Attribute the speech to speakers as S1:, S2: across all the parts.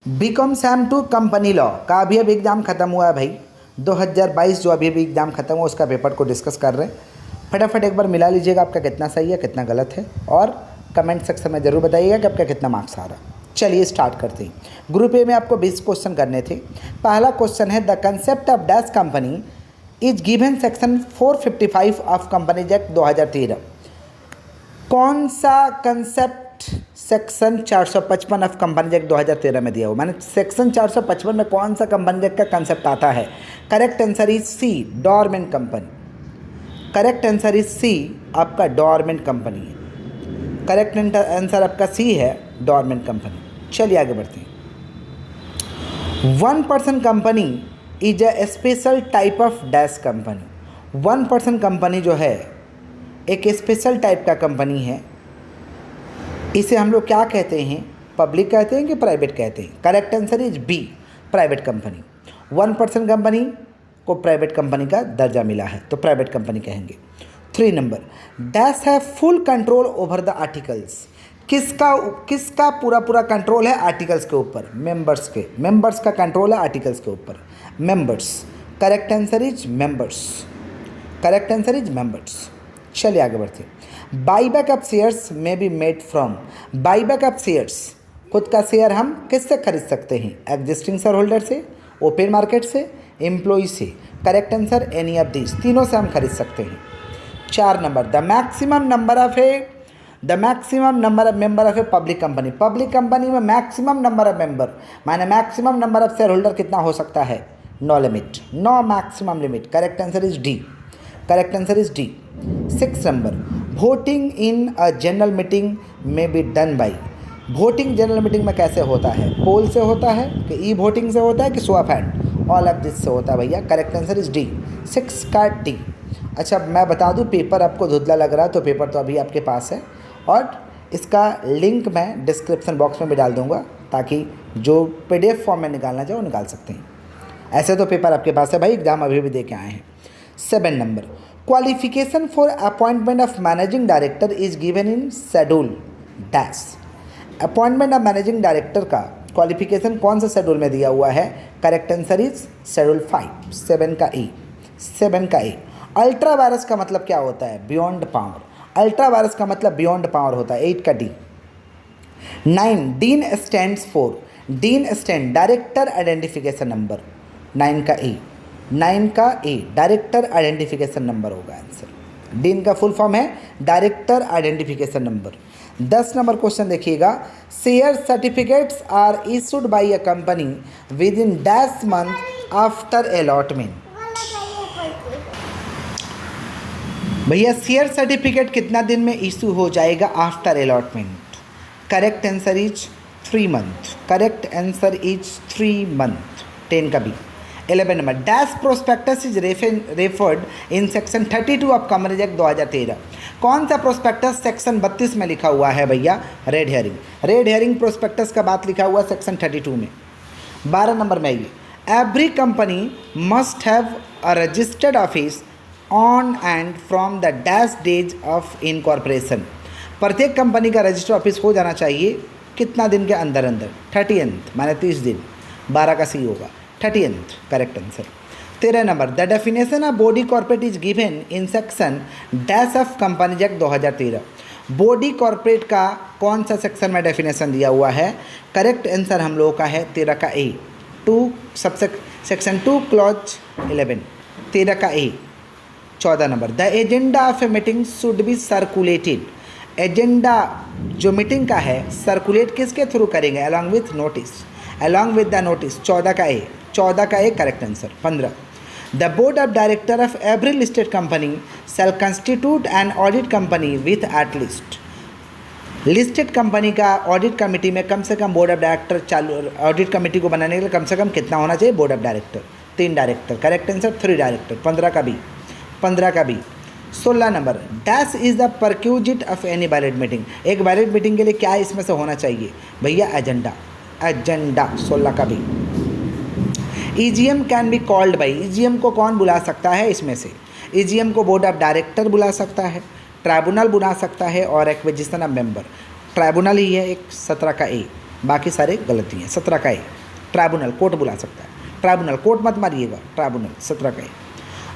S1: BCom sem two company law का अभी exam ख़त्म हुआ है भाई। 2022 जो अभी एग्ज़ाम ख़त्म हुआ उसका पेपर को डिस्कस कर रहे हैं। फटाफट एक बार मिला लीजिएगा आपका कितना सही है कितना गलत है, और कमेंट सेक्शन में ज़रूर बताइएगा कि आपका कितना मार्क्स आ रहा है। चलिए स्टार्ट करते हैं। ग्रुप ए में आपको 20 क्वेश्चन करने थे। पहला क्वेश्चन है, the concept of dash company is given section 455 of companies act 2013। कौन सा concept section 455 of companies act 2013 में दिया हुआ, माने सेक्शन 455 में कौन सा कंपनीज एक्ट का कंसेप्ट आता है? Correct answer is C, dormant company. Correct answer is C, आपका डोरमेंट कंपनी है। करेक्ट आंसर आपका सी है, डोरमेंट कंपनी। चलिए आगे बढ़ते हैं। 1% company is a special type of dash company. 1% company जो है एक स्पेशल टाइप का कंपनी है। इसे हम लोग क्या कहते हैं? पब्लिक कहते हैं कि प्राइवेट कहते हैं? Correct answer is B, private company. 1% company को प्राइवेट कंपनी का दर्जा मिला है तो प्राइवेट कंपनी कहेंगे। 3 नंबर, डैश है full control over the articles. किसका पूरा कंट्रोल है आर्टिकल्स के ऊपर? मेंबर्स के। मेंबर्स का कंट्रोल है आर्टिकल्स के ऊपर, members. Correct answer is members. Correct answer is members. चलिए आगे बढ़ते हैं। बाईबैक ऑफ शेयर्स में be made from. Buyback of shares, खुद का शेयर हम किससे खरीद सकते हैं? एग्जिस्टिंग शेयर होल्डर से, ओपन मार्केट से, एम्प्लॉय से। Correct answer any of this, तीनों से हम खरीद सकते हैं। 4 number, the maximum number of member of a public company. Public company में मैक्सिमम नंबर ऑफ मेंबर माने maximum number of share holder कितना हो सकता है? No limit, no maximum limit. Correct answer is D. Correct answer is D. 6 number, voting in a general meeting में be done by. Voting general meeting में कैसे होता है? पोल से होता है कि ई वोटिंग से होता है कि show off hand? All of this से होता है भैया। करेक्ट आंसर इज डी, 6 का डी। अच्छा मैं बता दूं, पेपर आपको धुंधला लग रहा है तो पेपर तो अभी आपके पास है, और इसका लिंक मैं डिस्क्रिप्शन बॉक्स में भी डाल दूंगा ताकि जो PDF फॉर्म में निकालना चाहे वो निकाल सकते हैं। ऐसे तो पेपर आपके पास है भाई, एग्जाम अभी भी दे के आए हैं। 7 number, qualification for appointment of managing director is given in schedule dash. Appointment of managing director का क्वालिफिकेशन कौन सा शेड्यूल में दिया हुआ है? करेक्ट आंसर इज शेड्यूल 5, 7 का ए। 7 का ए। अल्ट्रा वायरस का मतलब क्या होता है? Beyond power. अल्ट्रा वायरस का मतलब बियॉन्ड पावर होता है, 8 का D. 9, DIN stands for. DIN stand director identification number, 9 का ए। 9 का ए, डायरेक्टर आइडेंटिफिकेशन नंबर होगा आंसर। डीन का फुल फॉर्म है director identification number. 10 number question देखिएगा, share certificates are issued by a company within dash month after allotment. भैया share certificate कितना दिन में इशू हो जाएगा after allotment? Correct answer is 3 month. Correct answer is 3 month, 10 का B. 11 number, dash prospectus is referred in section 32 of companies act 2013। कौन सा prospectus section 32 में लिखा हुआ है भैया? Red hearing. Red hearing prospectus का बात लिखा हुआ है सेक्शन 32 में। 12 नंबर में ये, every company must have a registered office on and from the dash days of incorporation. प्रत्येक कंपनी का रजिस्टर ऑफिस हो जाना चाहिए कितना दिन के अंदर अंदर? 30th माने 30 दिन। 12 का सी होगा, 30th। Correct answer. 13 number, the definition of body corporate is given in section dash of companies act 2013। Body corporate का कौन सा सेक्शन में डेफिनेशन दिया हुआ है? करेक्ट आंसर हम लोगों का है 13 का ए, 2 सेक्शन 2 क्लॉज 11, 13 का A. 14 number, the agenda of a meeting should be circulated. Agenda जो मीटिंग का है सर्कुलेट किसके थ्रू करेंगे? Along with notice. Along with the notice, 14 का ए। 14 का A correct answer. 15, the board of director of every listed company shall constitute an audit company with at least. Listed company का audit committee में कम से कम board of director चालू, audit committee को बनाने के लिए कम से कम कितना होना चाहिए? Board of director 3 director. Correct answer 3 director. 15 का बी। 15 का B. 16 number, dash is the prerequisite of any valid meeting. एक वैलिड मीटिंग के लिए क्या इसमें से होना चाहिए भैया? एजेंडा। एजेंडा 16 का भी। EGM can be called by. EGM को कौन बुला सकता है इसमें से? EGM को बोर्ड ऑफ डायरेक्टर बुला सकता है, ट्राइब्यूनल बुला सकता है, और एक्विजिशन ऑफ मेंबर। ट्राइब्यूनल ही है एक, 17 का ए। बाकी सारे गलती हैं। 17 का ए ट्राइब्यूनल, कोर्ट बुला सकता है, ट्राइब्यूनल, कोर्ट मत मारिएगा, ट्राइब्यूनल। 17 का A.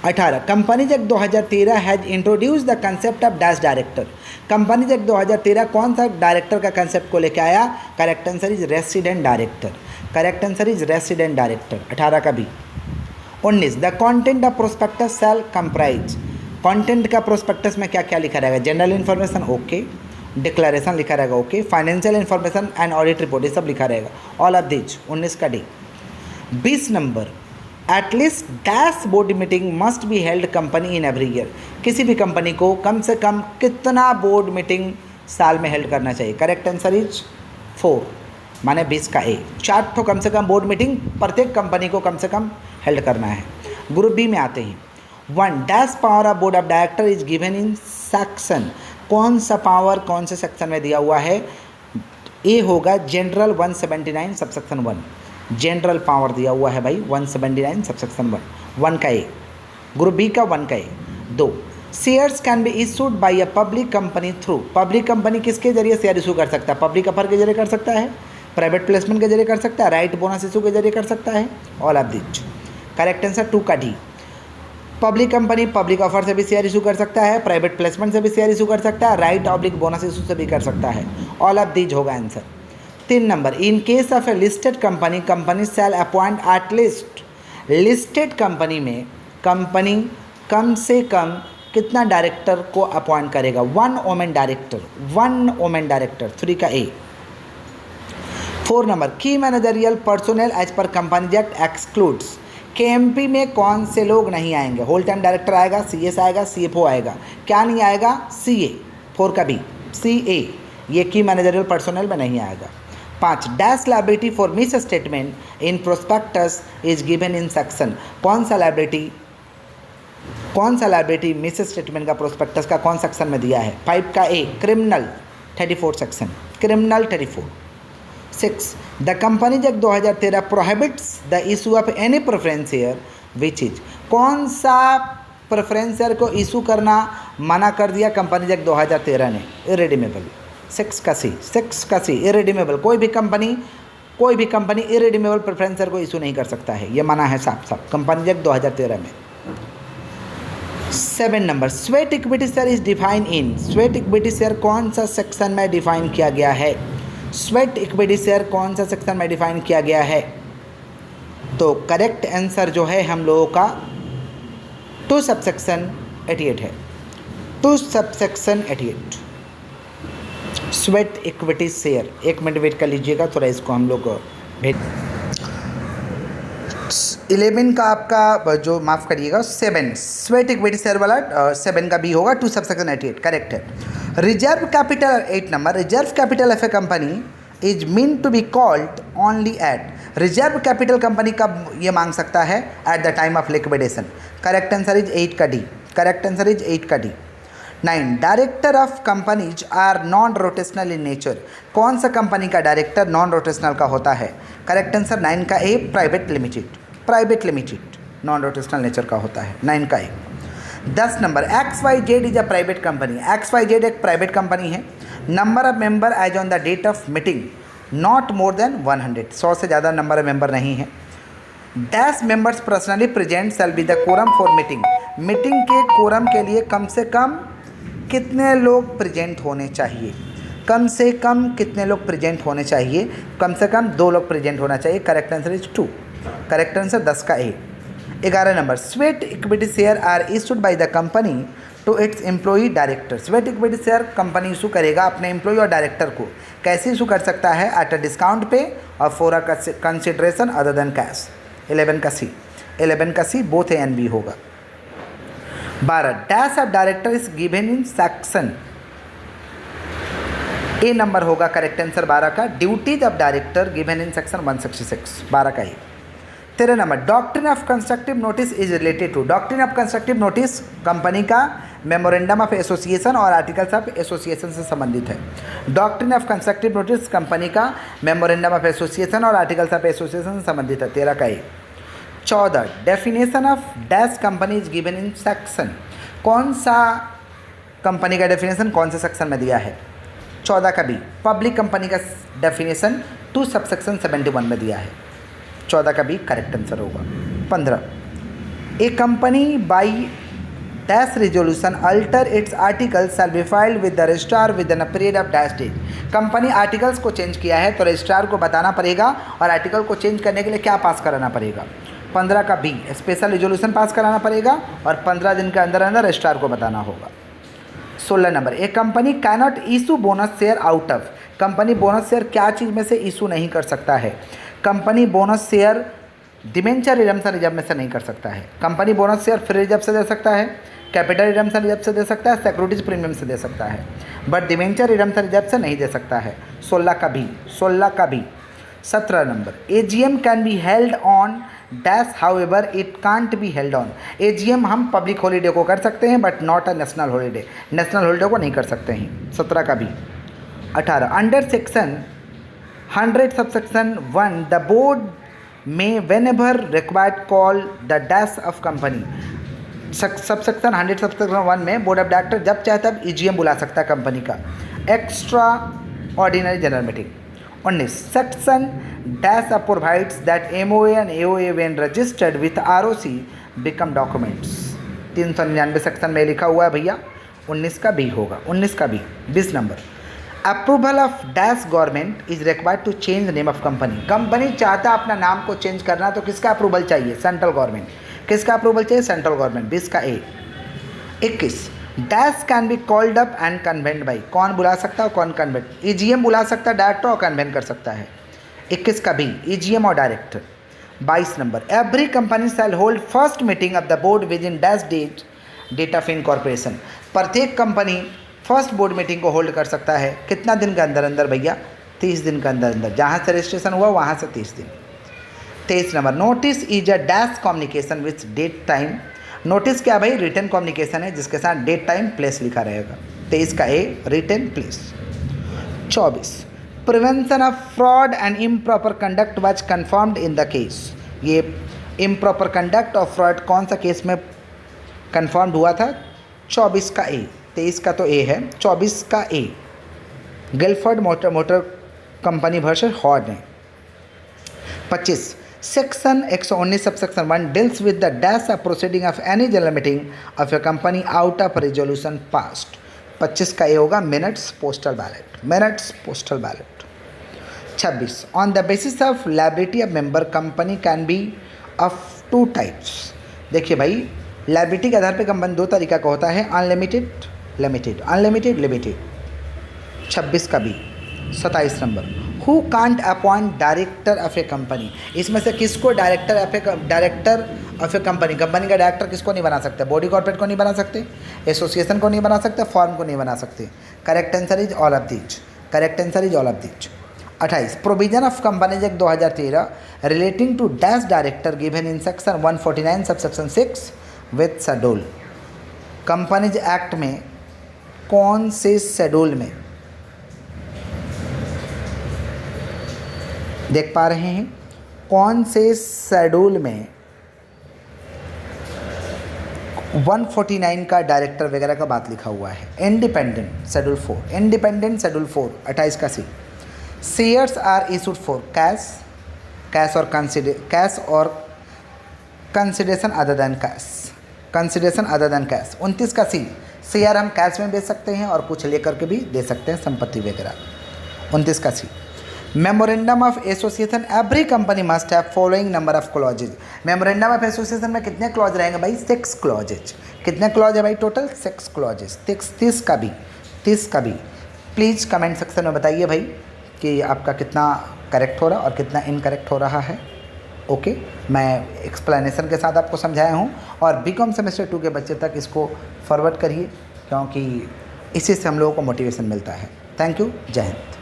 S1: 18 companies act 2013 has introduce the concept of dash director. Companies act 2013 कौन सा डायरेक्टर का कंसेप्ट को लेकर आया? Correct answer is resident director, correct answer is resident director. 18 का B. 19 the content of prospectus shall comprise. Content का prospectus में क्या क्या लिखा रहेगा? जनरल इन्फॉर्मेशन, ओके, डिक्लेरेशन लिखा रहेगा, okay, financial information and audit report, ये सब लिखा रहेगा, ऑल ऑफ दिस। 19 का D. 20 number at least dash board meeting must be held company in every year. किसी भी कंपनी को कम से कम कितना बोर्ड मीटिंग साल में हेल्ड करना चाहिए? करेक्ट आंसर इज 4, माने 20 का ए। 4 तो कम से कम बोर्ड मीटिंग प्रत्येक कंपनी को कम से कम हेल्ड करना है। ग्रुप बी में आते हैं। 1 dash power of board of director is given in section. कौन सा पावर कौन से सेक्शन में दिया हुआ है? ए होगा जनरल 179 सबसेक्शन 1, जनरल पावर दिया हुआ है भाई 179 सबसेक्शन 1। 1 का ए। ग्रुप बी का 1 का ए। 2 shares can be issued by a public company through. Public company किसके जरिए शेयर इशू कर सकता है? पब्लिक ऑफर के जरिए कर सकता है, प्राइवेट प्लेसमेंट के जरिए कर सकता है, राइट बोनस इशू के जरिए कर सकता है, all of this. Correct answer 2 का D. Public company public offer से भी शेयर इशू कर सकता है, प्राइवेट प्लेसमेंट से भी शेयर इशू कर सकता है, राइट ऑब्लिक बोनस इशू से भी कर सकता है, ऑल ऑफ दीज होगा answer. 3 number in case of a listed company company shall appoint at least. Listed company में कंपनी कम से कम कितना डायरेक्टर को अपॉइंट करेगा? 1 वोमेन डायरेक्टर, 1 वोमेन डायरेक्टर। 3 का A. 4 number key managerial personnel as per company act excludes. KMP में कौन से लोग नहीं आएंगे? होल टाइम डायरेक्टर आएगा, सीएस आएगा, सीएफओ आएगा, क्या नहीं आएगा? सीए। 4 का बी सीए, ये की मैनेजरियल पर्सोनेल में नहीं आएगा। 5 dash liability for miss statement in prospectus is given in section. कौन सा लायबिलिटी मिस स्टेटमेंट का प्रोस्पेक्टस का कौन सेक्शन में दिया है? 5 का a criminal 34 section, criminal 34। 6 the companies act 2013 prohibits the issue of any preference share which is. कौन सा प्रेफरेंस शेयर को इशू करना मना कर दिया कंपनीज एक्ट 2013 ने? इरेडीमेबल। 6 का सी इरेडीमेबल। कोई भी कंपनी इरेडीमेबल प्रेफरेंस शेयर को इशू नहीं कर सकता है, ये मना है साफ साफ कंपनीज एक्ट 2013 में। 7 number sweat equity share is define in. Sweat equity share कौन सा सेक्शन में डिफाइन किया गया है? स्वेट इक्विटी शेयर कौन सा सेक्शन में डिफाइन किया गया है? तो करेक्ट आंसर जो है हम लोगों का 2 सबसेक्शन 88 है, 2 subsection 88 sweat equity share. 1 minute wait कर लीजिएगा, थोड़ा इसको हम लोग भेज। 11 का आपका जो माफ़ करिएगा 7 स्वेट इक्विटी शेयर वाला 7 का बी होगा, 2 सबसेक्शन 88 करेक्ट है। Reserve capital 8 number reserve capital of a company is mean to be called only at. Reserve capital company कब ये मांग सकता है? At the time of liquidation. Correct answer is 8 का डी, करेक्ट आंसर इज 8 का D. 9 director of companies are non rotational in nature. कौन सा company का डायरेक्टर नॉन रोटेशनल का होता है? करेक्ट आंसर 9 का A private limited non rotational nature का होता है, 9 का A. 10 number XYZ is a private company. XYZ एक प्राइवेट कंपनी है। Number of member as on the date of meeting not more than 100। 100 से ज़्यादा नंबर ऑफ मेंबर नहीं है। Dash members personally present shall be the quorum for meeting. Meeting के quorum के लिए कम से कम कितने लोग प्रेजेंट होने चाहिए? कम से कम कितने लोग प्रेजेंट होने चाहिए? कम से कम 2 लोग प्रेजेंट होना चाहिए। Correct answer is 2, correct answer 10 का A. 11 number sweat equity share are issued by the company to its employee director. Sweat equity share company issue करेगा अपने एम्प्लॉई और डायरेक्टर को। कैसे इशू कर सकता है? एट अ डिस्काउंट पे और for a consideration other than cash. 11 का C both A and B होगा। 12 dash of director is given in section A number होगा करेक्ट आंसर 12 का। Duties of director given in section 166, 12 का ही। 13 number doctrine of constructive notice is related to. Doctrine of constructive notice company का memorandum of association और articles of association से संबंधित है। Doctrine of constructive notice company का memorandum of association और articles of association से संबंधित है, 13 का ही। 14 definition of dash company is given in section. कौन सा कंपनी का डेफिनेशन कौन से सेक्शन में दिया है? 14 का बी पब्लिक कंपनी का डेफिनेशन टू सबसेक्शन 71 में दिया है। 14 का भी करेक्ट आंसर होगा। 15 a company by dash resolution alter its article shall be filed with the registrar within a period of dash date. Company articles को change किया है तो रजिस्ट्रार को बताना पड़ेगा और आर्टिकल को चेंज करने के लिए क्या पास कराना पड़ेगा। 15 का बी स्पेशल रेजोल्यूशन पास कराना पड़ेगा और 15 दिन के अंदर अंदर रजिस्ट्रार को बताना होगा। 16 number A company cannot issue bonus share out of. Company bonus share क्या चीज़ में से इशू नहीं कर सकता है? Company bonus share debenture redemption reserve में से नहीं कर सकता है। Company bonus share free reserve से दे सकता है, कैपिटल रिडम्पशन रिजर्व से दे सकता है, सिक्योरिटीज प्रीमियम से दे सकता है, बट डिबेंचर रिडम्पशन रिजर्व से नहीं दे सकता है। 16 का बी 16 का B. 17 number AGM can be held on dash however it can't be held on. AGM हम पब्लिक हॉलीडे को कर सकते हैं but not a national holiday, national holiday को नहीं कर सकते हैं। 17 का B. 18 under section 100 subsection 1 the board में whenever required call the dash of company. Subsection 100 subsection 1 में बोर्ड ऑफ डायरेक्टर जब चाहे तब ईजीएम बुला सकता है कंपनी का। Extra ordinary general meeting. 19 section dash provides that MOA and AOA when registered with ROC become documents. 399 section में लिखा हुआ है भैया। 19 का बी होगा। 19 का B. 20 number approval of dash government is required to change name of company. Company चाहता अपना नाम को चेंज करना तो किसका अप्रूवल चाहिए? Central government. किसका अप्रूवल चाहिए? Central government. 20 का ए। 21 dash can be called up and convent by. कौन बुला सकता है और कौन कन्वेंट? ईजीएम बुला सकता है डायरेक्टर और कन्वेंट कर सकता है। 21 का बी ईजीएम और director. 22 number every company shall hold first meeting of the board within dash date of incorporation. प्रत्येक कंपनी फर्स्ट बोर्ड मीटिंग को होल्ड कर सकता है कितना दिन के अंदर अंदर भैया? 30 दिन के अंदर अंदर। जहाँ से रजिस्ट्रेशन हुआ वहाँ से 30 दिन। 23 number notice is a dash communication with date time. Notice क्या भाई? रिटन कम्युनिकेशन है जिसके साथ डेट टाइम प्लेस लिखा रहेगा। 23 का A written place. 24 prevention of fraud and improper conduct was confirmed in the case. ये इम्प्रॉपर कंडक्ट और फ्रॉड कौन सा केस में कन्फर्म्ड हुआ था? 24 का ए। 23 का तो ए है। 24 का A Guilford motor company versus Horne. 25 section 119 subsection 1 deals with the dash of proceeding of any general meeting of a company out of resolution past. 25 का ये होगा minutes postal ballot. Minutes postal ballot. 26 on the basis of liability of member company can be of 2 types. देखिए भाई liability के आधार पर company 2 तरीका का होता है, अनलिमिटेड लिमिटेड, अनलिमिटेड लिमिटेड। 26 का B. 27 number who can't appoint director of a company. इसमें से किसको director of a company, company का डायरेक्टर किसको नहीं बना सकते? बॉडी कॉर्पोरेट को नहीं बना सकते, एसोसिएशन को नहीं बना सकते, फॉर्म को नहीं बना सकते। Correct answer is all of these. Correct answer is all of these. 28 provision of companies act 2013 relating to dash director given in section 149 subsection 6 with schedule. Companies act में कौन से शेड्यूल में देख पा रहे हैं? कौन से शेड्यूल में 149 का डायरेक्टर वगैरह का बात लिखा हुआ है? Independent schedule 4। Independent schedule 4। 28 का C. Shares are issued for cash और consideration other than cash. Consideration other than cash. 29 का सी। शेयर हम कैश में बेच सकते हैं और कुछ लेकर के भी दे सकते हैं, संपत्ति वगैरह। 29 का C. Memorandum of association every company must have following number of clauses. Memorandum of association में कितने क्लॉज रहेंगे भाई? 6 क्लॉजेज। कितने क्लॉज है भाई टोटल? 6 क्लॉजेज। 30 का भी। 30 का भी। प्लीज़ कमेंट सेक्शन में बताइए भाई कि आपका कितना करेक्ट हो रहा और कितना इनकरेक्ट हो रहा है। ओके, मैं एक्सप्लेनेशन के साथ आपको समझाया हूँ और बीकॉम सेमेस्टर 2 के बच्चे तक इसको फॉरवर्ड करिए क्योंकि इसी से हम लोगों को मोटिवेशन मिलता है। Thank you. जय हिंद।